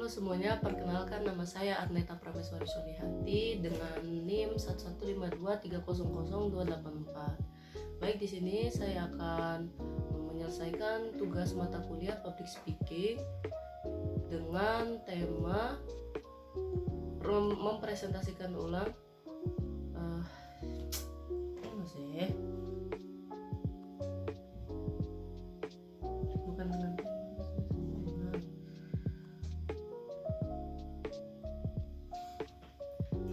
Halo semuanya, perkenalkan nama saya Arneta Prameswari Solihati dengan NIM 11523000284. Baik, di sini saya akan menyelesaikan tugas mata kuliah Public Speaking dengan tema mempresentasikan ulang bukan dengan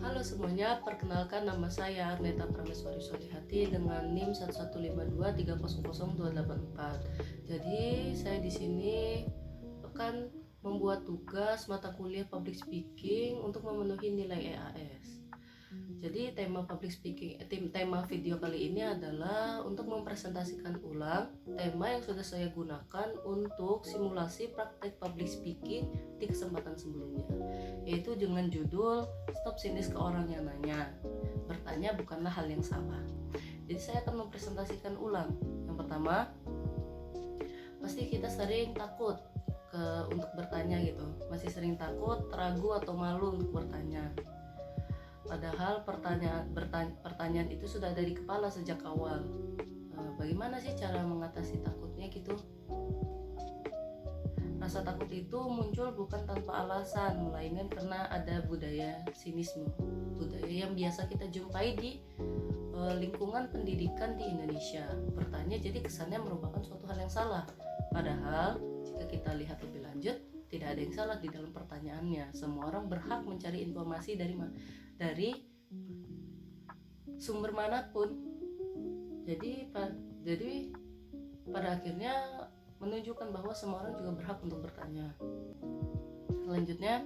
Halo semuanya, perkenalkan nama saya Arneta Prameswari Solihati dengan NIM 11523000284. Jadi saya di sini akan membuat tugas mata kuliah Public Speaking untuk memenuhi nilai EAS. Jadi tema video kali ini adalah untuk mempresentasikan ulang tema yang sudah saya gunakan untuk simulasi praktek public speaking di kesempatan sebelumnya, yaitu dengan judul Stop Sinis ke Orang Yang Nanya. Bertanya bukanlah hal yang salah. Jadi saya akan mempresentasikan ulang. Yang pertama, pasti kita sering takut untuk bertanya gitu, masih sering takut, ragu atau malu untuk bertanya. Padahal pertanyaan itu sudah ada di kepala sejak awal. Bagaimana sih cara mengatasi takutnya gitu? Rasa takut itu muncul bukan tanpa alasan, melainkan karena ada budaya sinisme, budaya yang biasa kita jumpai di lingkungan pendidikan di Indonesia. Bertanya jadi kesannya merupakan suatu hal yang salah. Padahal jika kita lihat lebih lanjut, tidak ada yang salah di dalam pertanyaannya. Semua orang berhak mencari informasi dari sumber manapun. Jadi pada akhirnya menunjukkan bahwa semua orang juga berhak untuk bertanya. Selanjutnya,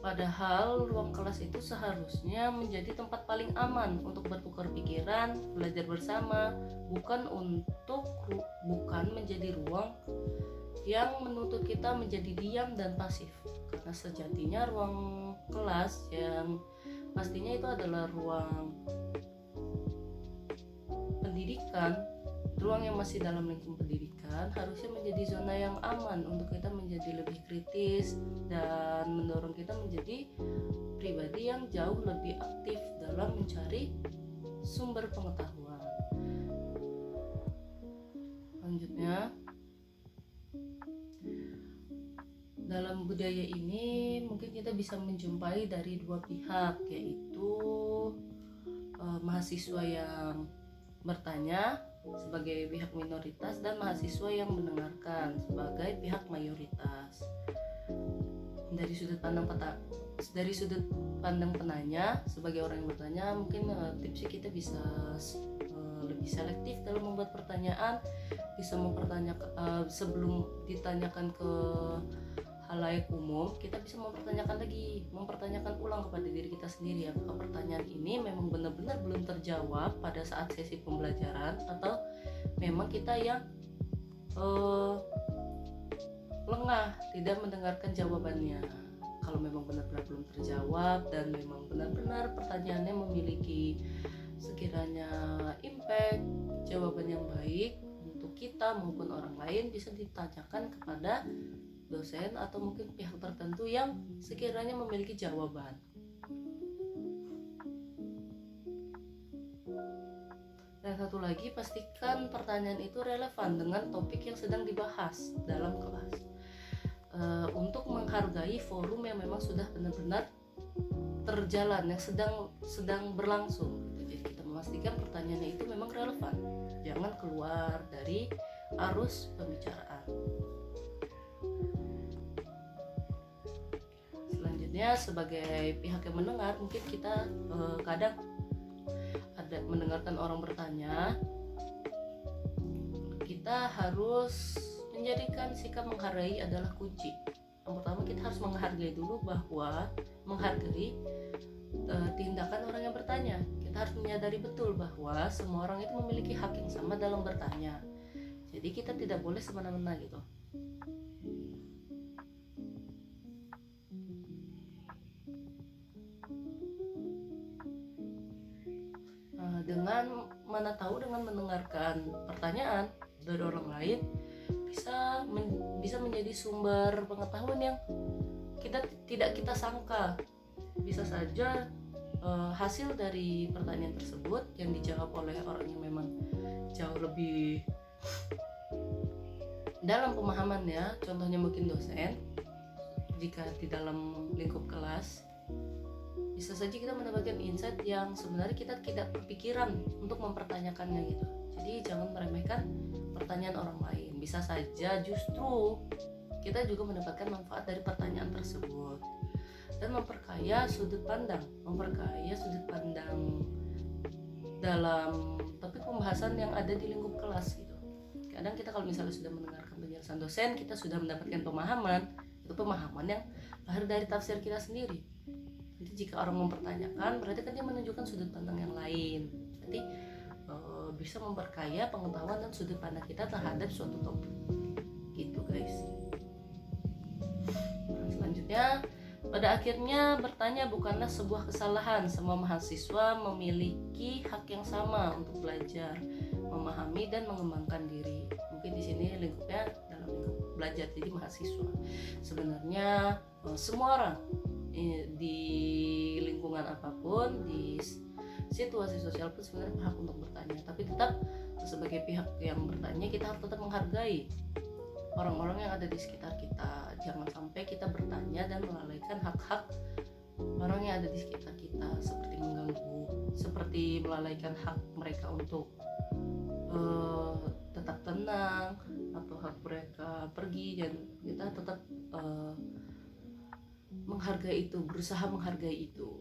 padahal ruang kelas itu seharusnya menjadi tempat paling aman untuk bertukar pikiran, belajar bersama, bukan menjadi ruang yang menuntut kita menjadi diam dan pasif. Karena sejatinya ruang kelas yang pastinya itu adalah ruang pendidikan, ruang yang masih dalam lingkup pendidikan, harusnya menjadi zona yang aman untuk kita menjadi lebih kritis dan mendorong kita menjadi pribadi yang jauh lebih aktif dalam mencari sumber pengetahuan. Selanjutnya, dalam budaya ini mungkin kita bisa menjumpai dari dua pihak, yaitu mahasiswa yang bertanya sebagai pihak minoritas dan mahasiswa yang mendengarkan sebagai pihak mayoritas. Dari sudut pandang penanya sebagai orang yang bertanya, mungkin tipsnya kita bisa lebih selektif dalam membuat pertanyaan, bisa mempertanyakan sebelum ditanyakan ke halayak umum, kita bisa mempertanyakan ulang kepada diri kita sendiri, apakah pertanyaan ini memang benar-benar belum terjawab pada saat sesi pembelajaran, atau memang kita yang lengah tidak mendengarkan jawabannya. Kalau memang benar-benar belum terjawab dan memang benar-benar pertanyaannya memiliki sekiranya impact, jawaban yang baik untuk kita maupun orang lain, bisa ditanyakan kepada dosen atau mungkin pihak tertentu yang sekiranya memiliki jawaban. Dan satu lagi, pastikan pertanyaan itu relevan dengan topik yang sedang dibahas dalam kelas, untuk menghargai forum yang memang sudah benar-benar terjalan, yang sedang berlangsung. Jadi kita memastikan pertanyaannya itu memang relevan, jangan keluar dari arus pembicaraan. Selanjutnya, sebagai pihak yang mendengar, mungkin kita kadang ada mendengarkan orang bertanya, kita harus menjadikan sikap menghargai adalah kunci. Yang pertama, kita harus menghargai dulu, bahwa menghargai tindakan orang yang bertanya. Kita harus menyadari betul bahwa semua orang itu memiliki hak yang sama dalam bertanya. Jadi kita tidak boleh semena-mena gitu. Dengan mendengarkan pertanyaan dari orang lain, bisa menjadi sumber pengetahuan yang tidak kita sangka. Bisa saja hasil dari pertanyaan tersebut yang dijawab oleh orang yang memang jauh lebih dalam pemahamannya, contohnya mungkin dosen, jika di dalam lingkup kelas, bisa saja kita mendapatkan insight yang sebenarnya kita tidak berpikiran untuk mempertanyakannya gitu. Jadi jangan meremehkan pertanyaan orang lain. Bisa saja justru kita juga mendapatkan manfaat dari pertanyaan tersebut dan memperkaya sudut pandang dalam topik pembahasan yang ada di lingkup kelas gitu. Kadang kita kalau misalnya sudah mendengarkan penjelasan dosen, kita sudah mendapatkan pemahaman yang lahir dari tafsir kita sendiri. Jadi jika orang mempertanyakan, berarti kan dia menunjukkan sudut pandang yang lain. Jadi bisa memperkaya pengetahuan dan sudut pandang kita terhadap suatu topik. Gitu guys. Nah, selanjutnya, pada akhirnya bertanya bukanlah sebuah kesalahan. Semua mahasiswa memiliki hak yang sama untuk belajar, memahami dan mengembangkan diri. Mungkin di sini lingkupnya dalam lingkup belajar, jadi mahasiswa. Sebenarnya semua orang di lingkungan apapun, di situasi sosial pun sebenarnya berhak untuk bertanya. Tapi tetap sebagai pihak yang bertanya, kita harus tetap menghargai orang-orang yang ada di sekitar kita. Jangan sampai kita bertanya dan melalaikan hak-hak orang yang ada di sekitar kita, seperti mengganggu, seperti melalaikan hak mereka untuk tetap tenang, atau hak mereka pergi, dan kita tetap menghargai itu, berusaha menghargai itu.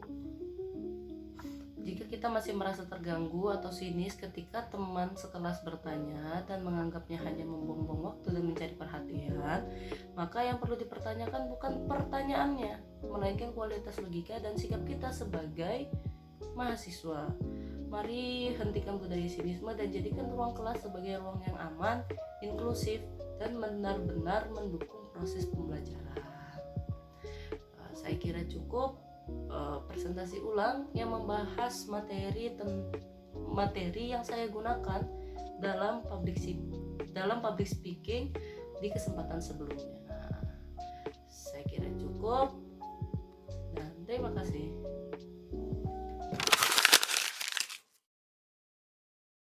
Jika kita masih merasa terganggu atau sinis ketika teman sekelas bertanya dan menganggapnya hanya membuang-buang waktu dan mencari perhatian, maka yang perlu dipertanyakan bukan pertanyaannya, melainkan kualitas logika dan sikap kita sebagai mahasiswa. Mari hentikan budaya sinisme dan jadikan ruang kelas sebagai ruang yang aman, inklusif, dan benar-benar mendukung proses pembelajaran. Saya kira cukup presentasi ulang yang membahas materi yang saya gunakan dalam public speaking di kesempatan sebelumnya. Saya kira cukup.